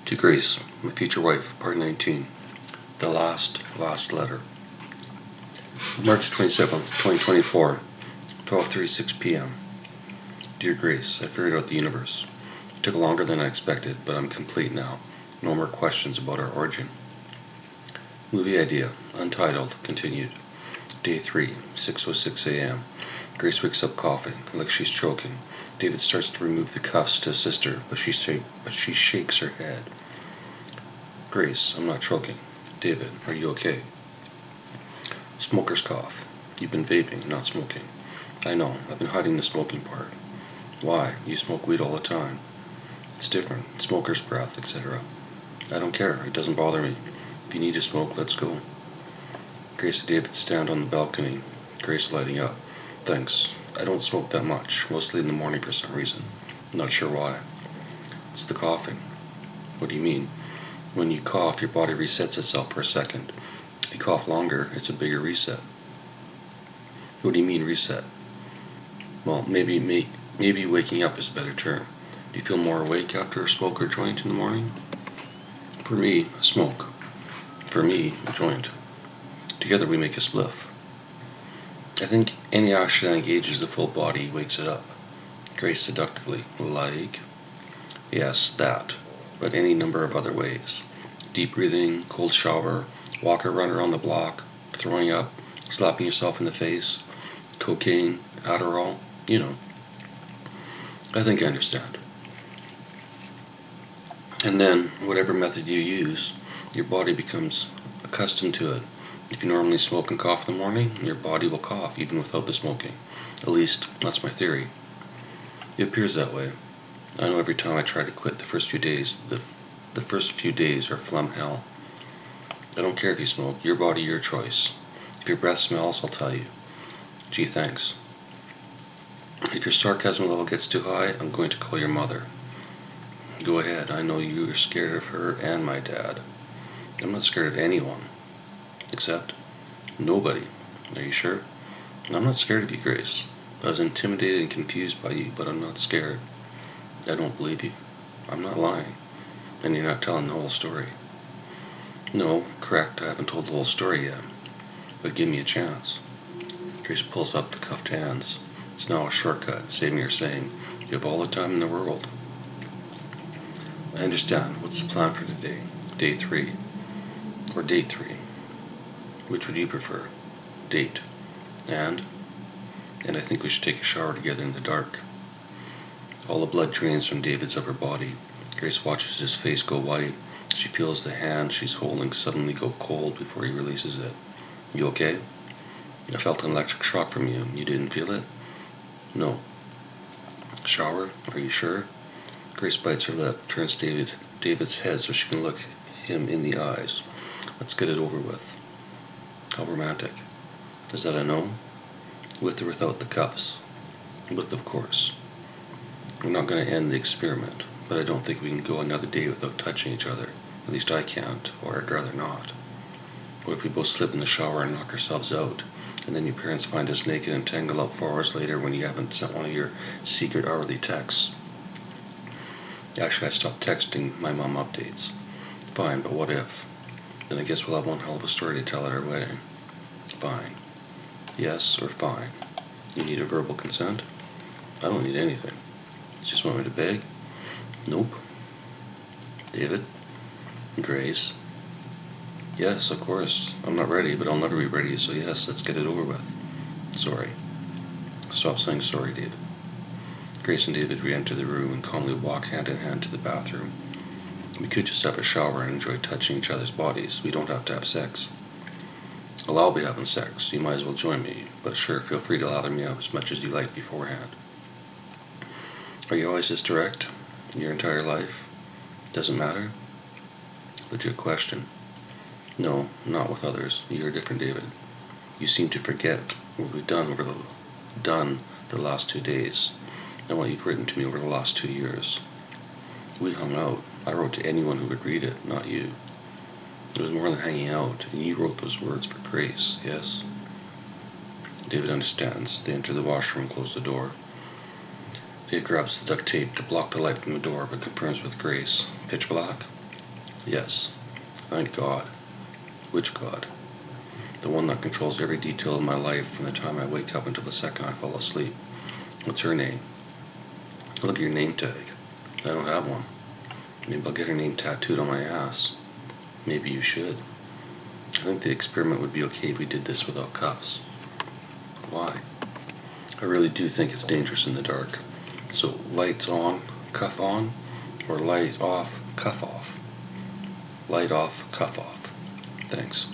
To Grace, my future wife, part 19. The last letter. March 27th, 2024, 12:36 p.m. Dear Grace, I figured out the universe. It took longer than I expected, but I'm complete now. No more questions about our origin. Movie idea, untitled, continued. Day 3, 6:06 a.m. Grace wakes up coughing, like she's choking. David starts to remove the cuffs to assist her, but she shakes her head. Grace, I'm not choking. David, are you okay? Smoker's cough. You've been vaping, not smoking. I know, I've been hiding the smoking part. Why? You smoke weed all the time. It's different. Smoker's breath, etc. I don't care. It doesn't bother me. If you need to smoke, let's go. Grace and David stand on the balcony. Grace lighting up. Thanks. I don't smoke that much, mostly in the morning for some reason. I'm not sure why. It's the coughing. What do you mean? When you cough, your body resets itself for a second. If you cough longer, it's a bigger reset. What do you mean, reset? Well, maybe waking up is a better term. Do you feel more awake after a smoke or joint in the morning? For me, a smoke. For me, a joint. Together we make a spliff. I think any action that engages the full body wakes it up. Grace seductively. Like? Yes, that. But any number of other ways. Deep breathing, cold shower, walk or run around the block, throwing up, slapping yourself in the face, cocaine, Adderall, you know. I think I understand. And then, whatever method you use, your body becomes accustomed to it. If you normally smoke and cough in the morning, your body will cough even without the smoking. At least, that's my theory. It appears that way. I know every time I try to quit the first few days are phlegm hell. I don't care if you smoke. Your body, your choice. If your breath smells, I'll tell you. Gee, thanks. If your sarcasm level gets too high, I'm going to call your mother. Go ahead. I know you're scared of her and my dad. I'm not scared of anyone. Except nobody. Are you sure? I'm not scared of you, Grace. I was intimidated and confused by you, but I'm not scared. I don't believe you. I'm not lying. And you're not telling the whole story. No, correct, I haven't told the whole story yet. But give me a chance. Grace pulls up the cuffed hands. It's now a shortcut, saving her saying, you have all the time in the world. I understand. What's the plan for today? Day 3. Or date 3. Which would you prefer? Date. And I think we should take a shower together in the dark. All the blood drains from David's upper body. Grace watches his face go white. She feels the hand she's holding suddenly go cold before he releases it. You okay? I felt an electric shock from you. You didn't feel it? No. Shower? Are you sure? Grace bites her lip, turns David's head so she can look him in the eyes. Let's get it over with. How romantic. Is that a no? With or without the cuffs? With, of course. We're not going to end the experiment, but I don't think we can go another day without touching each other. At least I can't, or I'd rather not. What if we both slip in the shower and knock ourselves out, and then your parents find us naked and tangle up 4 hours later when you haven't sent one of your secret hourly texts? Actually, I stopped texting my mom updates. Fine, but what if? Then I guess we'll have one hell of a story to tell at our wedding. Fine. Yes or fine? You need a verbal consent? I don't need anything. You just want me to beg? Nope. David? Grace? Yes, of course. I'm not ready, but I'll never be ready, so yes, let's get it over with. Sorry. Stop saying sorry, David. Grace and David re-enter the room and calmly walk hand in hand to the bathroom. We could just have a shower and enjoy touching each other's bodies. We don't have to have sex. Well, I'll be having sex. You might as well join me, but sure, feel free to lather me up as much as you like beforehand. Are you always this direct? Your entire life? Doesn't matter? Legit question. No, not with others. You're different, David. You seem to forget what we've done the last 2 days, and what you've written to me over the last 2 years. We hung out. I wrote to anyone who would read it, not you. It was more than hanging out, and you wrote those words for Grace, yes? David understands. They enter the washroom and close the door. Dave grabs the duct tape to block the light from the door, but confirms with Grace. Pitch black? Yes. Thank God. Which God? The one that controls every detail of my life from the time I wake up until the second I fall asleep. What's her name? Look at your name tag. I don't have one. Maybe I'll get her name tattooed on my ass. Maybe you should. I think the experiment would be okay if we did this without cuffs. Why? I really do think it's dangerous in the dark. So lights on, cuff on, or light off, cuff off. Light off, cuff off. Thanks.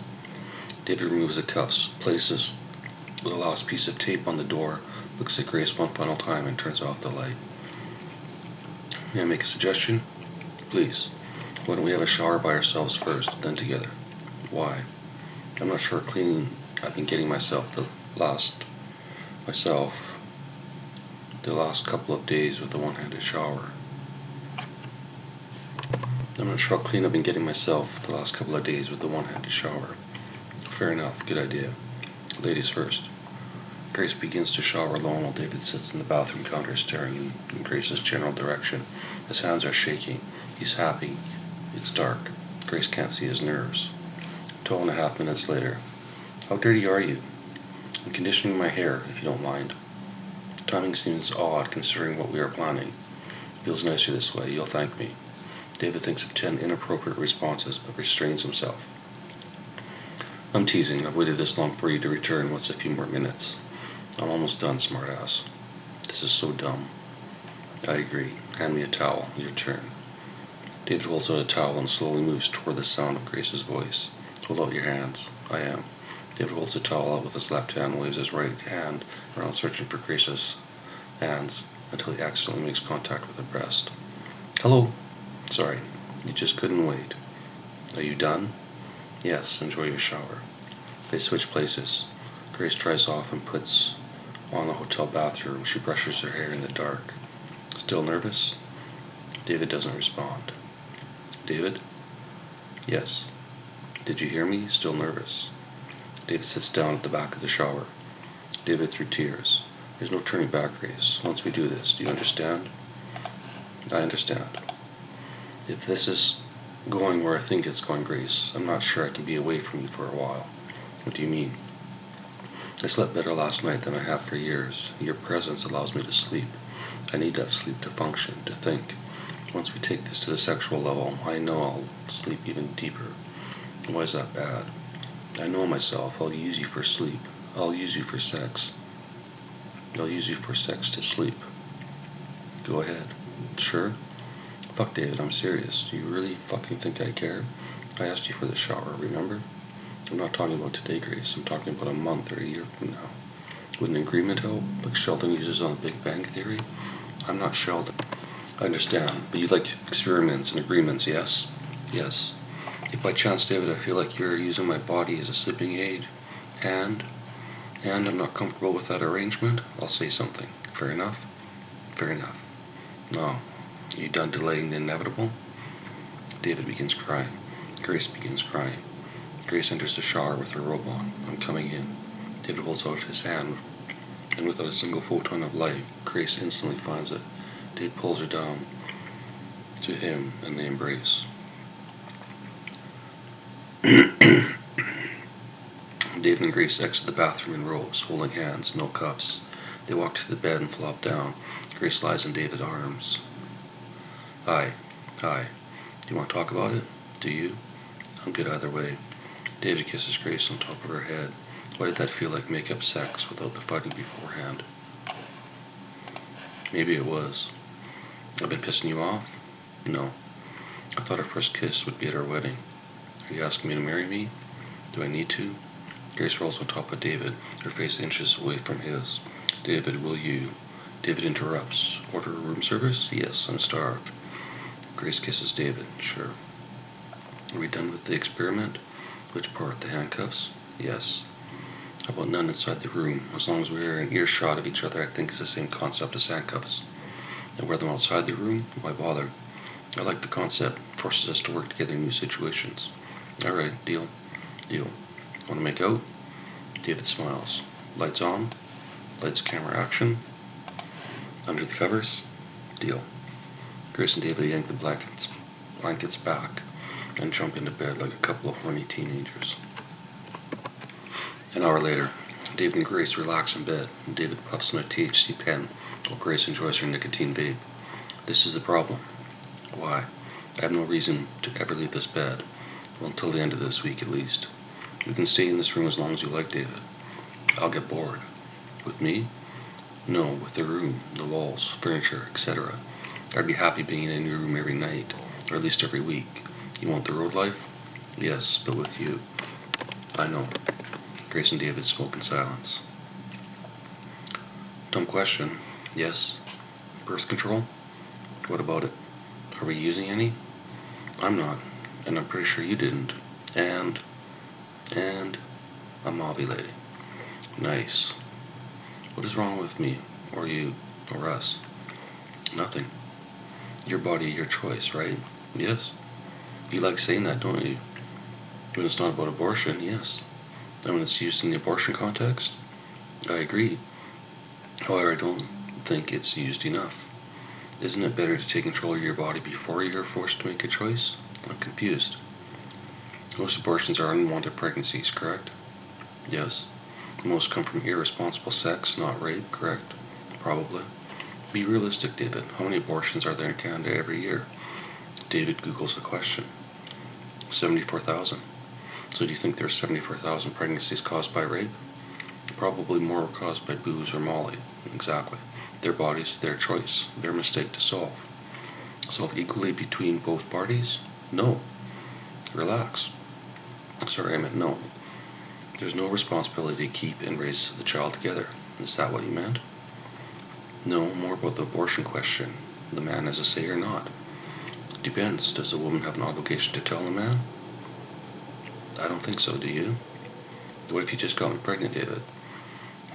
David removes the cuffs, places the last piece of tape on the door, looks at Grace one final time and turns off the light. May I make a suggestion? Please. Why don't we have a shower by ourselves first, then together? Why? I'm not sure cleaning. I've been getting myself the last couple of days with the one-handed shower. I'm not sure how clean I've been getting myself the last couple of days with the one-handed shower. Fair enough, good idea. Ladies first. Grace begins to shower alone while David sits in the bathroom counter staring in Grace's general direction. His hands are shaking. He's happy. It's dark. Grace can't see his nerves. 12.5 minutes later. How dirty are you? I'm conditioning my hair, if you don't mind. Timing seems odd considering what we are planning. Feels nicer this way. You'll thank me. David thinks of 10 inappropriate responses but restrains himself. I'm teasing. I've waited this long for you to return. What's a few more minutes? I'm almost done, smartass. This is so dumb. I agree. Hand me a towel. Your turn. David holds out a towel and slowly moves toward the sound of Grace's voice. Hold out your hands. I am. David holds the towel out with his left hand and waves his right hand around searching for Grace's hands until he accidentally makes contact with her breast. Hello. Sorry. You just couldn't wait. Are you done? Yes. Enjoy your shower. They switch places. Grace dries off and puts on the hotel bathroom. She brushes her hair in the dark. Still nervous? David doesn't respond. David? Yes. Did you hear me? Still nervous. David sits down at the back of the shower. David through tears. There's no turning back, Grace. Once we do this, do you understand? I understand. If this is going where I think it's going, Grace, I'm not sure I can be away from you for a while. What do you mean? I slept better last night than I have for years. Your presence allows me to sleep. I need that sleep to function, to think. Once we take this to the sexual level, I know I'll sleep even deeper. Why is that bad? I know myself. I'll use you for sleep. I'll use you for sex. I'll use you for sex to sleep. Go ahead. Sure? Fuck, David, I'm serious. Do you really fucking think I care? I asked you for the shower, remember? I'm not talking about today, Grace. I'm talking about a month or a year from now. Would an agreement help, like Sheldon uses on the Big Bang Theory? I'm not Sheldon. I understand, but you like experiments and agreements, yes? Yes. If by chance, David, I feel like you're using my body as a sleeping aid, and I'm not comfortable with that arrangement, I'll say something. Fair enough? Fair enough. No. Are you done delaying the inevitable? David begins crying. Grace begins crying. Grace enters the shower with her robe on. I'm coming in. David holds out his hand, and without a single photon of light, Grace instantly finds it. Dave pulls her down to him, and they embrace. Dave and Grace exit the bathroom in robes, holding hands, no cuffs. They walk to the bed and flop down. Grace lies in David's arms. Hi. Hi. Do you want to talk about it? Do you? I'm good either way. David kisses Grace on top of her head. Why did that feel like make-up sex without the fighting beforehand? Maybe it was. I've been pissing you off? No. I thought our first kiss would be at our wedding. Are you asking me to marry me? Do I need to? Grace rolls on top of David, her face inches away from his. David, will you? David interrupts. Order a room service? Yes, I'm starved. Grace kisses David. Sure. Are we done with the experiment? Which part? The handcuffs? Yes. How about none inside the room? As long as we're in earshot of each other, I think it's the same concept as handcuffs. And wear them outside the room? Why bother? I like the concept. It forces us to work together in new situations. Alright, deal. Deal. Want to make out? David smiles. Lights on. Lights, camera, action. Under the covers. Deal. Grace and David yank the blankets back. and jump into bed like a couple of horny teenagers. An hour later, David and Grace relax in bed, and David puffs on a THC pen while Grace enjoys her nicotine vape. This is the problem. Why? I have no reason to ever leave this bed. Well, until the end of this week at least. You can stay in this room as long as you like, David. I'll get bored. With me? No, with the room, the walls, furniture, etc. I'd be happy being in your room every night, or at least every week. You want the road life? Yes, but with you. I know. Grace and David spoke in silence. Dumb question. Yes. Birth control? What about it? Are we using any? I'm not, and I'm pretty sure you didn't. And I'm ovulating. Nice. What is wrong with me, or you, or us? Nothing. Your body, your choice, right? Yes. You like saying that, don't you? When it's not about abortion, yes. And when it's used in the abortion context, I agree. However, I don't think it's used enough. Isn't it better to take control of your body before you're forced to make a choice? I'm confused. Most abortions are unwanted pregnancies, correct? Yes. Most come from irresponsible sex, not rape, correct? Probably. Be realistic, David. How many abortions are there in Canada every year? David Googles the question. 74,000. So do you think there are 74,000 pregnancies caused by rape? Probably more were caused by booze or Molly. Exactly. Their bodies, their choice, their mistake to solve. Solve equally between both parties? No. Relax. Sorry, I meant no. There's no responsibility to keep and raise the child together. Is that what you meant? No, more about the abortion question. The man has a say or not. Depends. Does the woman have an obligation to tell the man? I don't think so, do you? What if you just got me pregnant, David?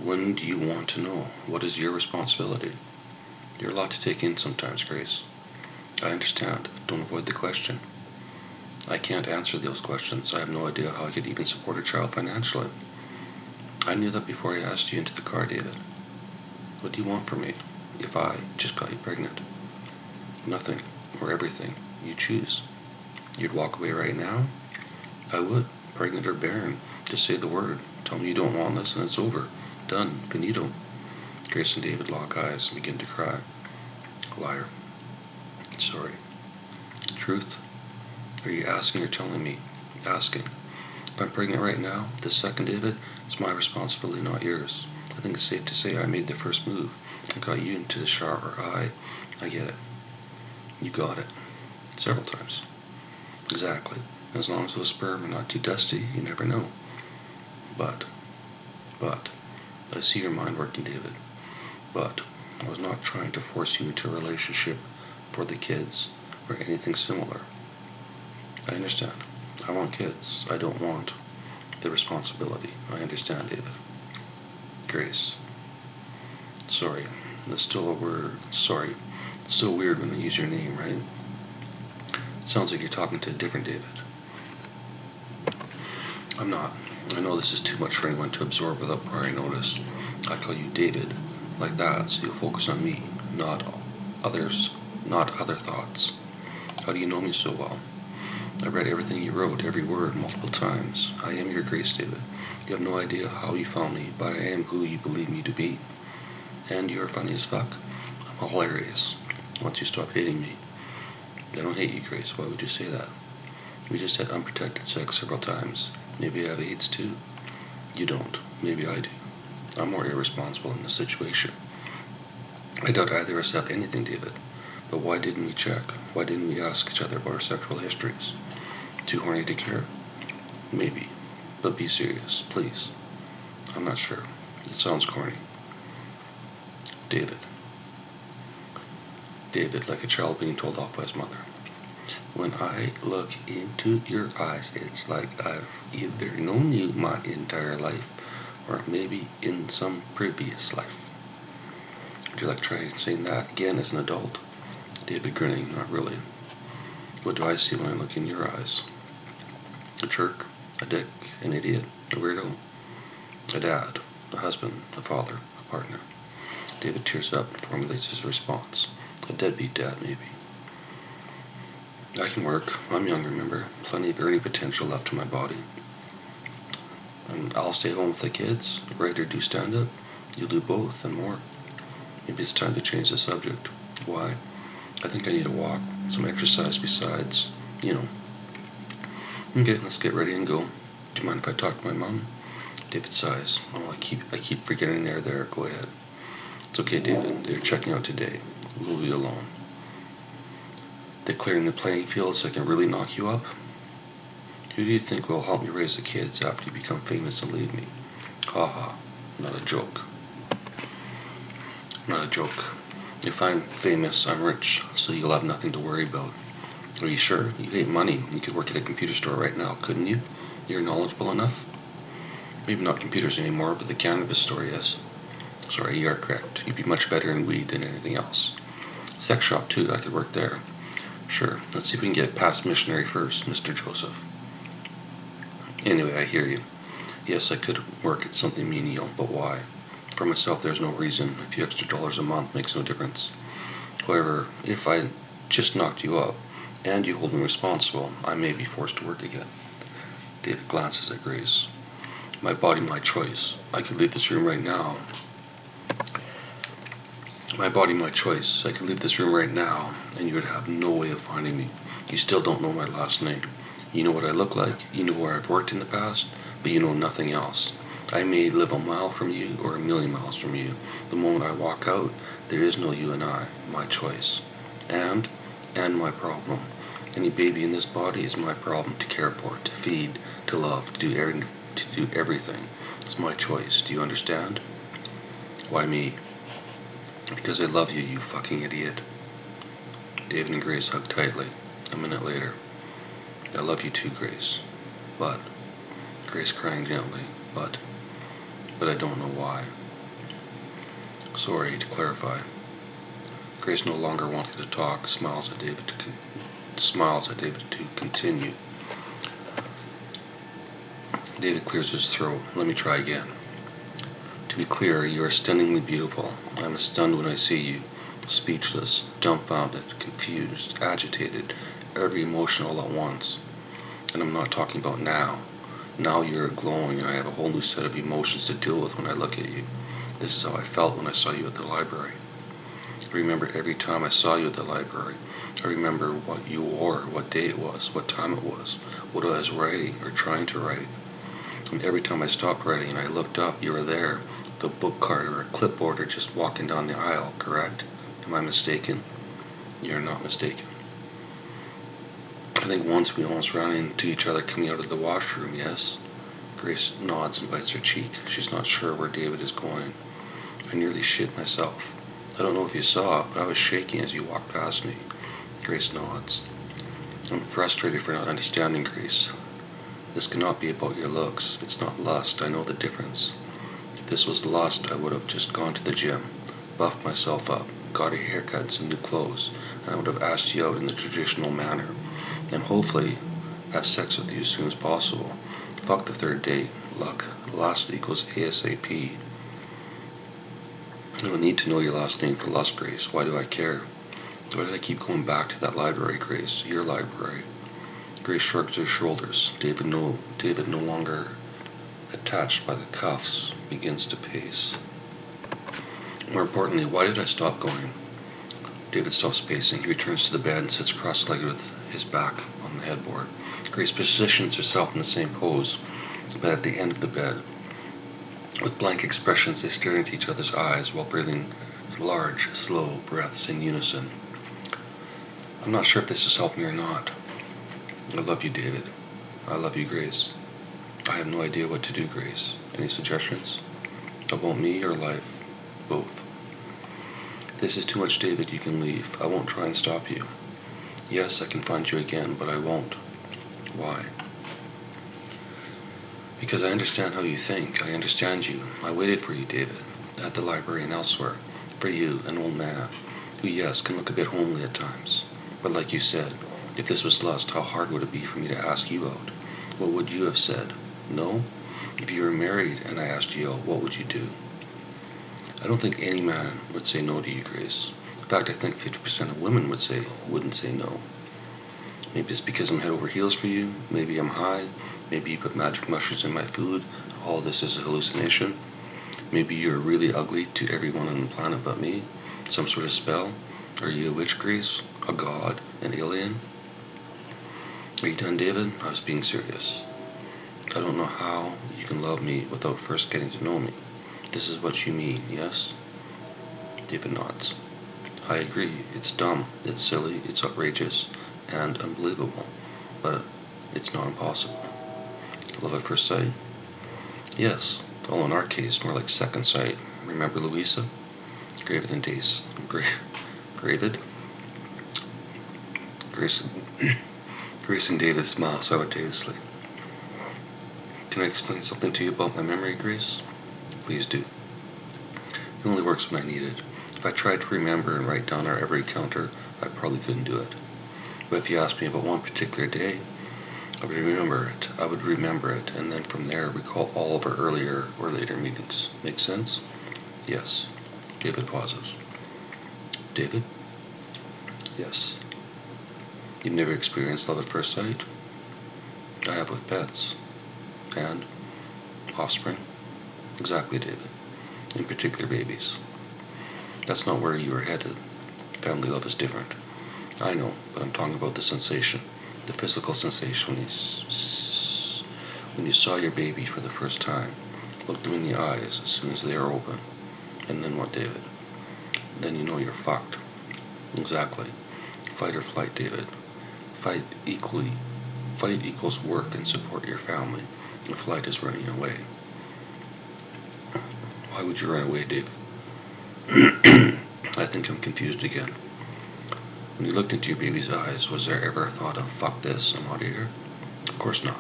When do you want to know? What is your responsibility? You're a lot to take in sometimes, Grace. I understand. Don't avoid the question. I can't answer those questions. I have no idea how I could even support a child financially. I knew that before I asked you into the car, David. What do you want from me if I just got you pregnant? Nothing, or everything. You choose. You'd walk away right now? I would, pregnant or barren. Just say the word. Tell me you don't want this and it's over. Done. Finito. Grace and David lock eyes and begin to cry. Liar. Sorry. Truth? Are you asking or telling me? Asking. If I'm pregnant right now, this second, David, it's my responsibility, not yours. I think it's safe to say I made the first move. I got you into the shower. I get it. You got it. Several times. Exactly. As long as those sperm are not too dusty, you never know. But, I see your mind working, David. But, I was not trying to force you into a relationship for the kids or anything similar. I understand. I want kids. I don't want the responsibility. I understand, David. Grace. Sorry. That's still a word. Sorry. It's still weird when they use your name, right? It sounds like you're talking to a different David. I'm not. I know this is too much for anyone to absorb without prior notice. I call you David, like that, so you'll focus on me, not others, not other thoughts. How do you know me so well? I read everything you wrote, every word, multiple times. I am your Grace, David. You have no idea how you found me, but I am who you believe me to be. And you're funny as fuck. I'm hilarious. Once you stop hating me. I don't hate you, Grace. Why would you say that? We just had unprotected sex several times. Maybe I have AIDS too. You don't. Maybe I do. I'm more irresponsible in this situation. I doubt either of us have anything, David. But why didn't we check? Why didn't we ask each other about our sexual histories? Too horny to care? Maybe. But be serious, please. I'm not sure. It sounds corny. David. David, like a child being told off by his mother. When I look into your eyes, it's like I've either known you my entire life, or maybe in some previous life. Would you like to try saying that again as an adult? David grinning, not really. What do I see when I look in your eyes? A jerk, a dick, an idiot, a weirdo, a dad, a husband, a father, a partner. David tears up and formulates his response. A deadbeat dad, maybe. I can work. I'm young, remember? Plenty of earning potential left in my body. And I'll stay home with the kids, write or do stand up. You'll do both and more. Maybe it's time to change the subject. Why? I think I need a walk, some exercise besides, you know. Okay, let's get ready and go. Do you mind if I talk to my mom? David sighs. Oh, I keep forgetting they're there. Go ahead. It's okay, David. They're checking out today. We'll be alone. They're clearing the playing field so I can really knock you up? Who do you think will help me raise the kids after you become famous and leave me? Ha ha. Not a joke. Not a joke. If I'm famous, I'm rich, so you'll have nothing to worry about. Are you sure? You hate money. You could work at a computer store right now, couldn't you? You're knowledgeable enough? Maybe not computers anymore, but the cannabis store, yes. Sorry, you are correct. You'd be much better in weed than anything else. Sex shop, too. I could work there. Sure. Let's see if we can get past missionary first, Mr. Joseph. Anyway, I hear you. Yes, I could work at something menial, but why? For myself, there's no reason. A few extra dollars a month makes no difference. However, if I just knocked you up, and you hold me responsible, I may be forced to work again. David glances at Grace. My body, my choice. I could leave this room right now. My body, my choice. I could leave this room right now, and you would have no way of finding me. You still don't know my last name. You know what I look like, you know where I've worked in the past, but you know nothing else. I may live a mile from you or a million miles from you. The moment I walk out, there is no you and I, my choice. And my problem. Any baby in this body is my problem to care for, to feed, to love, to do everything. It's my choice. Do you understand? Why me? Because I love you, you fucking idiot. David and Grace hug tightly. A minute later. I love you too, Grace. But, Grace crying gently, but I don't know why. Sorry, to clarify. Grace no longer wanted to talk, smiles at David to continue. David clears his throat. Let me try again. To be clear, you are stunningly beautiful. I am stunned when I see you. Speechless, dumbfounded, confused, agitated, every emotion all at once. And I'm not talking about now. Now you're glowing and I have a whole new set of emotions to deal with when I look at you. This is how I felt when I saw you at the library. I remember every time I saw you at the library. I remember what you wore, what day it was, what time it was, what I was writing or trying to write. And every time I stopped writing and I looked up, you were there, with a book card or a clipboard or just walking down the aisle, correct? Am I mistaken? You're not mistaken. I think once we almost ran into each other coming out of the washroom, yes? Grace nods and bites her cheek. She's not sure where David is going. I nearly shit myself. I don't know if you saw, but I was shaking as you walked past me. Grace nods. I'm frustrated for not understanding, Grace. This cannot be about your looks. It's not lust. I know the difference. If this was lust, I would have just gone to the gym, buffed myself up, got a haircut and some new clothes, and I would have asked you out in the traditional manner, and hopefully have sex with you as soon as possible. Fuck the third date. Luck. Lust equals ASAP. I don't need to know your last name for lust, Grace. Why do I care? Why did I keep going back to that library, Grace? Your library. Grace shrugs her shoulders. David no longer attached by the cuffs, begins to pace. More importantly, why did I stop going? David stops pacing. He returns to the bed and sits cross-legged with his back on the headboard. Grace positions herself in the same pose, but at the end of the bed. With blank expressions, they stare into each other's eyes while breathing large, slow breaths in unison. I'm not sure if this is helping or not. I love you, David. I love you, Grace. I have no idea what to do, Grace. Any suggestions? About me or life? Both. If this is too much, David, you can leave. I won't try and stop you. Yes, I can find you again, but I won't. Why? Because I understand how you think. I understand you. I waited for you, David, at the library and elsewhere. For you, an old man, who, yes, can look a bit homely at times. But like you said, if this was lust, how hard would it be for me to ask you out? What would you have said? No? If you were married and I asked you out, what would you do? I don't think any man would say no to you, Grace. In fact, I think 50% of women wouldn't say no. Maybe it's because I'm head over heels for you. Maybe I'm high. Maybe you put magic mushrooms in my food. All this is a hallucination. Maybe you're really ugly to everyone on the planet but me. Some sort of spell. Are you a witch, Grace? A god? An alien? Are you done, David? I was being serious. I don't know how you can love me without first getting to know me. This is what you mean, yes? David nods. I agree. It's dumb. It's silly. It's outrageous. And unbelievable. But it's not impossible. Love at first sight? Yes. Although in our case, more like second sight. Remember Louisa? Gravid in days. Gravid? Grace and David smile simultaneously. Can I explain something to you about my memory, Grace? Please do. It only works when I need it. If I tried to remember and write down our every encounter, I probably couldn't do it. But if you asked me about one particular day, I would remember it, and then from there recall all of our earlier or later meetings. Make sense? Yes. David pauses. David? Yes. You've never experienced love at first sight? I have with pets. And? Offspring? Exactly, David. In particular, babies. That's not where you are headed. Family love is different. I know, but I'm talking about the sensation. The physical sensation when you saw your baby for the first time. Look them in the eyes as soon as they are open. And then what, David? Then you know you're fucked. Exactly. Fight or flight, David. Fight equals work and support your family. And flight is running away. Why would you run away, David? I think I'm confused again. When you looked into your baby's eyes, was there ever a thought of fuck this, I'm out of here? Of course not.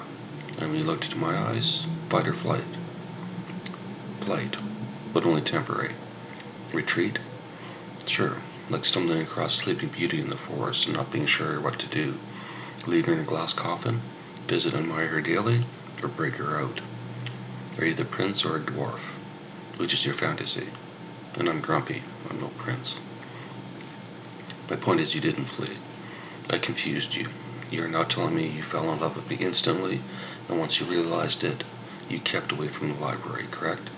And when you looked into my eyes, fight or flight? Flight, but only temporary. Retreat? Sure, like stumbling across Sleeping Beauty in the forest and not being sure what to do. Leave her in a glass coffin? Visit and admire her daily? Or break her out? Are you the prince or a dwarf? Which is your fantasy? And I'm grumpy. I'm no prince. My point is you didn't flee. I confused you. You are now telling me you fell in love with me instantly, and once you realized it, you kept away from the library, correct?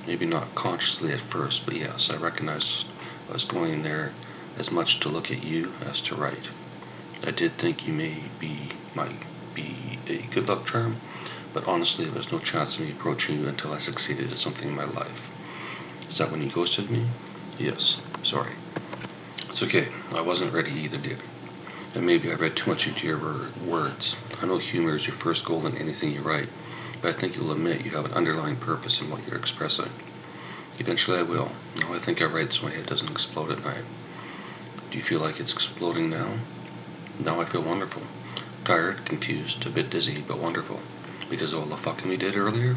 Maybe not consciously at first, but yes, I recognized I was going there as much to look at you as to write. I did think you might be a good luck charm, but honestly, there was no chance of me approaching you until I succeeded at something in my life. Is that when you ghosted me? Yes. Sorry. It's okay. I wasn't ready either, David. And maybe I read too much into your words. I know humor is your first goal in anything you write, but I think you'll admit you have an underlying purpose in what you're expressing. Eventually I will. Now I think I write so my head doesn't explode at night. Do you feel like it's exploding now? Now I feel wonderful. Tired, confused, a bit dizzy, but wonderful. Because of all the fucking we did earlier?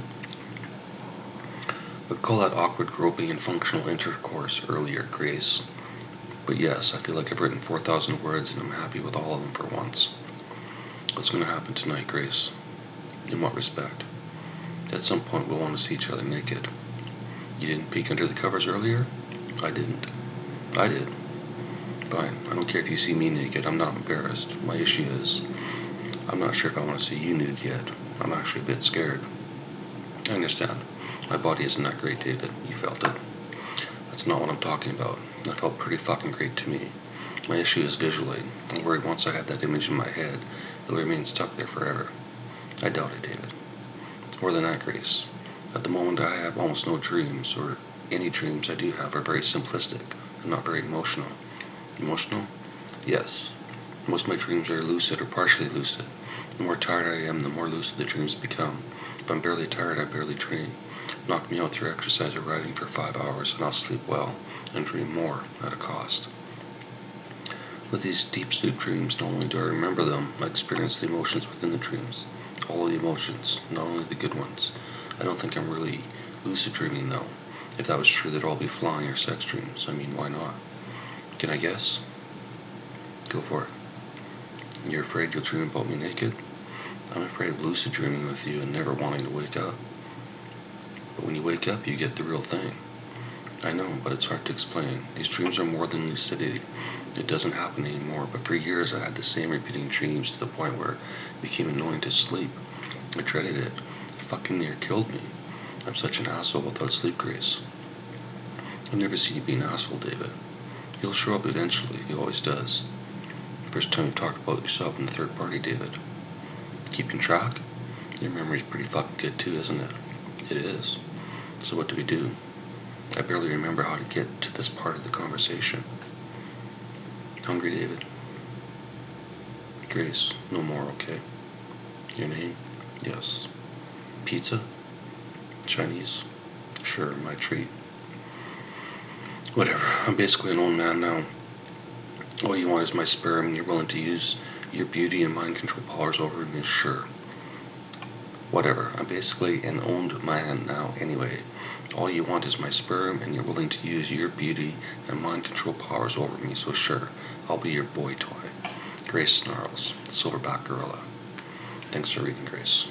I'd call that awkward groping and functional intercourse earlier, Grace. But yes, I feel like I've written 4,000 words and I'm happy with all of them for once. What's going to happen tonight, Grace? In what respect? At some point we'll want to see each other naked. You didn't peek under the covers earlier? I didn't. I did. Fine. I don't care if you see me naked. I'm not embarrassed. My issue is, I'm not sure if I want to see you nude yet. I'm actually a bit scared. I understand. My body isn't that great, David. You felt it. That's not what I'm talking about. It felt pretty fucking great to me. My issue is visually. I'm worried once I have that image in my head, it'll remain stuck there forever. I doubt it, David. It's more than that, Grace. At the moment I have almost no dreams, or any dreams I do have are very simplistic and not very emotional. Emotional? Yes. Most of my dreams are lucid or partially lucid. The more tired I am, the more lucid the dreams become. If I'm barely tired, I barely dream. Knock me out through exercise or writing for 5 hours, and I'll sleep well and dream more at a cost. With these deep sleep dreams, not only do I remember them, I experience the emotions within the dreams. All the emotions, not only the good ones. I don't think I'm really lucid dreaming, though. If that was true, they'd all be flying or sex dreams. I mean, why not? Can I guess? Go for it. You're afraid you'll dream about me naked? I'm afraid of lucid dreaming with you and never wanting to wake up. But when you wake up, you get the real thing. I know, but it's hard to explain. These dreams are more than lucidity. It doesn't happen anymore, but for years I had the same repeating dreams to the point where it became annoying to sleep. I dreaded it. It fucking near killed me. I'm such an asshole without sleep, Grace. I've never seen you be an asshole, David. He'll show up eventually. He always does. First time you talked about yourself in the third party, David. Keeping track? Your memory's pretty fucking good too, isn't it? It is. So what do we do? I barely remember how to get to this part of the conversation. Hungry, David? Grace, no more, okay? Your name? Yes. Pizza? Chinese? Sure, my treat. Whatever. I'm basically an old man now. All you want is my sperm and you're willing to use your beauty and mind control powers over me? Sure. Whatever. I'm basically an owned man now anyway. All you want is my sperm and you're willing to use your beauty and mind control powers over me, so sure, I'll be your boy toy. Grace snarls. Silverback gorilla. Thanks for reading, Grace.